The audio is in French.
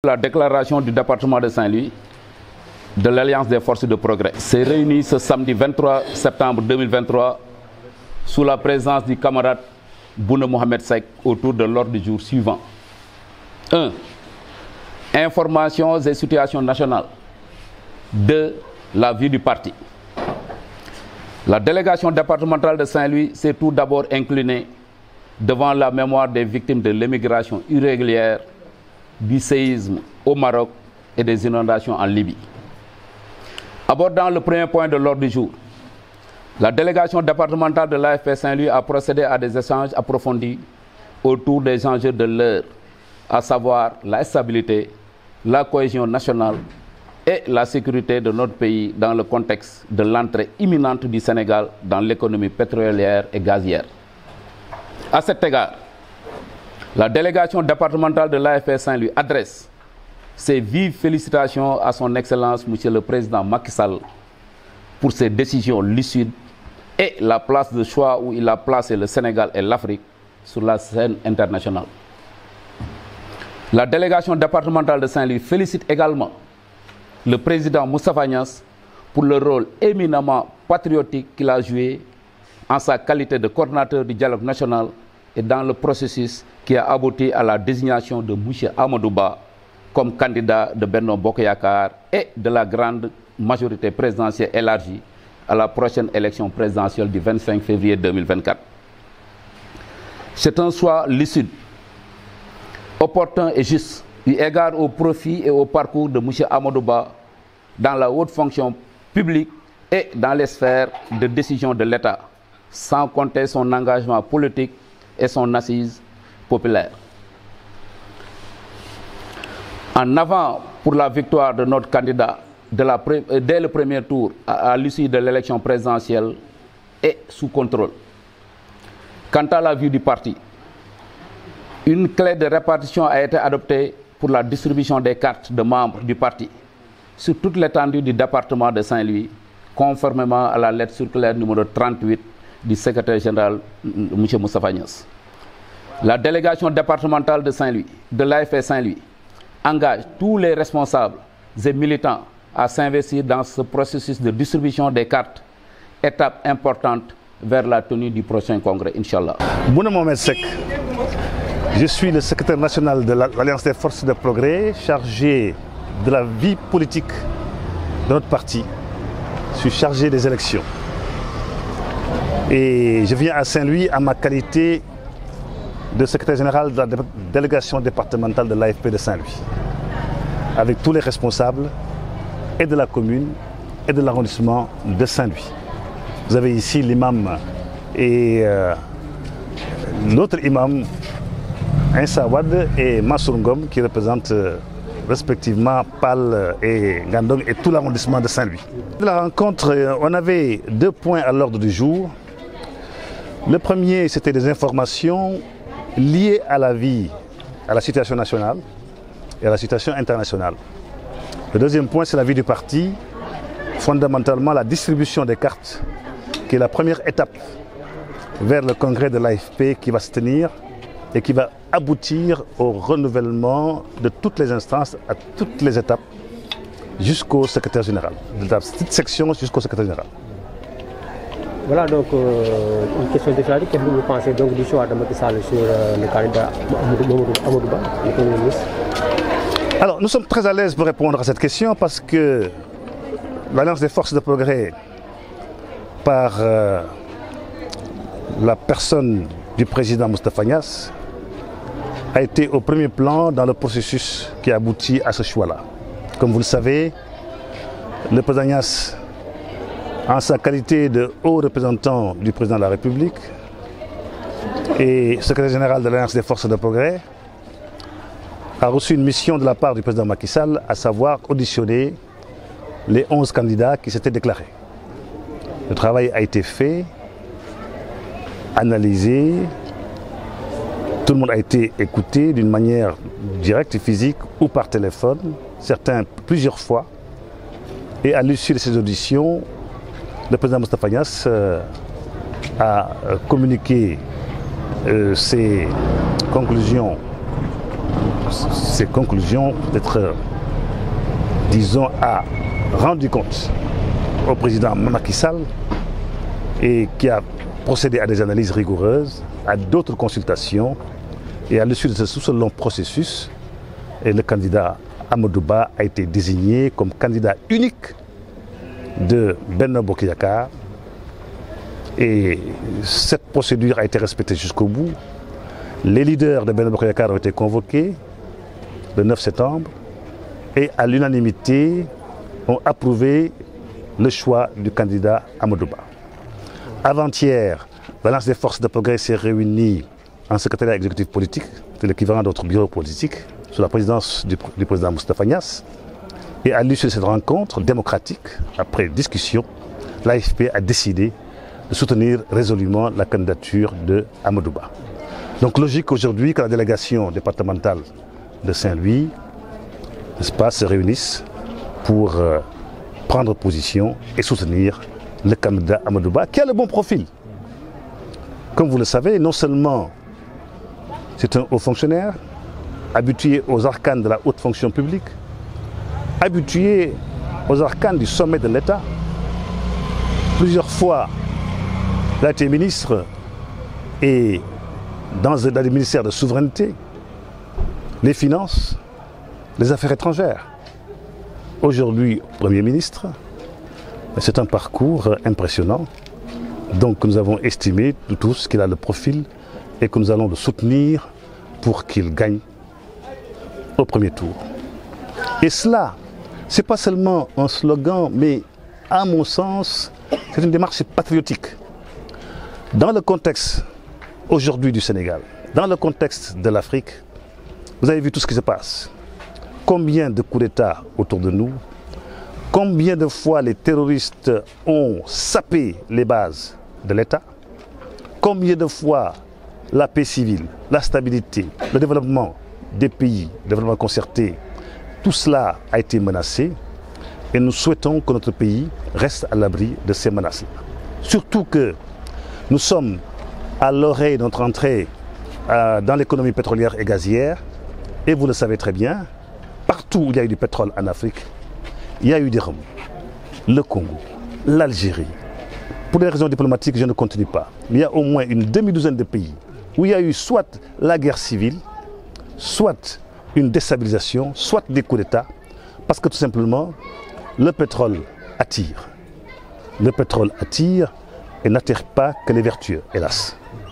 La déclaration du département de Saint-Louis de l'Alliance des forces de progrès s'est réunie ce samedi 23 septembre 2023 sous la présence du camarade Bouna Mohamed Seck autour de l'ordre du jour suivant. 1. Informations et situations nationales. 2. La vie du parti. La délégation départementale de Saint-Louis s'est tout d'abord inclinée devant la mémoire des victimes de l'émigration irrégulière, du séisme au Maroc et des inondations en Libye. Abordant le premier point de l'ordre du jour, la délégation départementale de l'AFP Saint-Louis a procédé à des échanges approfondis autour des enjeux de l'heure, à savoir la stabilité, la cohésion nationale et la sécurité de notre pays dans le contexte de l'entrée imminente du Sénégal dans l'économie pétrolière et gazière. À cet égard, la délégation départementale de l'AFP Saint-Louis adresse ses vives félicitations à son Excellence, Monsieur le Président Macky Sall, pour ses décisions lucides et la place de choix où il a placé le Sénégal et l'Afrique sur la scène internationale. La délégation départementale de Saint-Louis félicite également le président Moustapha Niasse pour le rôle éminemment patriotique qu'il a joué en sa qualité de coordinateur du dialogue national et dans le processus qui a abouti à la désignation de M. Amadou Ba comme candidat de Benno Bokk Yakaar et de la grande majorité présidentielle élargie à la prochaine élection présidentielle du 25 février 2024. C'est un choix lucide, opportun et juste, eu égard au profit et au parcours de M. Amadou Ba dans la haute fonction publique et dans les sphères de décision de l'État, sans compter son engagement politique et son assise populaire. En avant pour la victoire de notre candidat dès le premier tour à l'issue de l'élection présidentielle et sous contrôle. Quant à la vue du parti, une clé de répartition a été adoptée pour la distribution des cartes de membres du parti sur toute l'étendue du département de Saint-Louis, conformément à la lettre circulaire numéro 38 du secrétaire général M. Moustapha Niasse. La délégation départementale de Saint-Louis, de l'AFP Saint-Louis, engage tous les responsables et militants à s'investir dans ce processus de distribution des cartes, étape importante vers la tenue du prochain congrès, Inch'Allah. Bouna Mohamed Seck, je suis le secrétaire national de l'Alliance des forces de progrès, chargé de la vie politique de notre parti. Je suis chargé des élections. Et je viens à Saint-Louis à ma qualité de secrétaire général de la délégation départementale de l'AFP de Saint-Louis, avec tous les responsables et de la commune et de l'arrondissement de Saint-Louis. Vous avez ici l'imam et l'autre imam, Insa Wad et Mansour Ngom, qui représentent respectivement Pal et Gandong et tout l'arrondissement de Saint-Louis. De la rencontre, on avait 2 points à l'ordre du jour. Le premier, c'était des informations liées à la vie, à la situation nationale et à la situation internationale. Le deuxième point, c'est la vie du parti, fondamentalement la distribution des cartes, qui est la première étape vers le congrès de l'AFP qui va se tenir et qui va aboutir au renouvellement de toutes les instances, à toutes les étapes, jusqu'au secrétaire général, de la petite section jusqu'au secrétaire général. Voilà donc une question déclarée. Qu'est-ce que vous pensez donc du choix de Macky Sall sur le candidat Amadou Ba, le Premier ministre? Alors nous sommes très à l'aise pour répondre à cette question parce que l'Alliance des forces de progrès, par la personne du président Moustapha Niasse, a été au premier plan dans le processus qui a abouti à ce choix-là. Comme vous le savez, le président Niasse, en sa qualité de haut représentant du président de la République et secrétaire général de l'Alliance des forces de progrès, a reçu une mission de la part du président Macky Sall, à savoir auditionner les 11 candidats qui s'étaient déclarés. Le travail a été fait, analysé, tout le monde a été écouté d'une manière directe et physique ou par téléphone, certains plusieurs fois, et à l'issue de ces auditions, le président Moustapha Niasse a communiqué ses conclusions ces conclusions, peut-être, disons, a rendu compte au président Macky Sall et qui a procédé à des analyses rigoureuses, à d'autres consultations, et à l'issue de ce long processus, et le candidat Amadou Ba a été désigné comme candidat unique de Benno Bokk Yakaar. Et cette procédure a été respectée jusqu'au bout. Les leaders de Benno Bokk Yakaar ont été convoqués le 9 septembre et à l'unanimité ont approuvé le choix du candidat Amadou Ba. Avant-hier, l'Alliance des forces de progrès s'est réunie en secrétariat exécutif politique, c'est l'équivalent de notre bureau politique, sous la présidence du président Moustapha Niasse. Et à l'issue de cette rencontre démocratique, après discussion, l'AFP a décidé de soutenir résolument la candidature de Amadou Ba. Donc logique aujourd'hui que la délégation départementale de Saint-Louis, n'est-ce pas, se réunisse pour prendre position et soutenir le candidat Amadou Ba, qui a le bon profil. Comme vous le savez, non seulement c'est un haut fonctionnaire, habitué aux arcanes de la haute fonction publique, habitué aux arcanes du sommet de l'État. Plusieurs fois, il a été ministre et dans les ministères de souveraineté, les finances, les affaires étrangères. Aujourd'hui, Premier ministre, c'est un parcours impressionnant. Donc nous avons estimé tous qu'il a le profil et que nous allons le soutenir pour qu'il gagne au premier tour. Et cela, ce n'est pas seulement un slogan, mais à mon sens, c'est une démarche patriotique. Dans le contexte aujourd'hui du Sénégal, dans le contexte de l'Afrique, vous avez vu tout ce qui se passe. Combien de coups d'État autour de nous, combien de fois les terroristes ont sapé les bases de l'État, combien de fois la paix civile, la stabilité, le développement des pays, le développement concerté, tout cela a été menacé et nous souhaitons que notre pays reste à l'abri de ces menaces. Surtout que nous sommes à l'orée de notre entrée dans l'économie pétrolière et gazière et vous le savez très bien, partout où il y a eu du pétrole en Afrique, il y a eu des remous. Le Congo, l'Algérie. Pour des raisons diplomatiques, je ne continue pas. Mais il y a au moins une demi-douzaine de pays où il y a eu soit la guerre civile, soit une déstabilisation, soit des coups d'État, parce que tout simplement, le pétrole attire. Le pétrole attire et n'attire pas que les vertueux, hélas.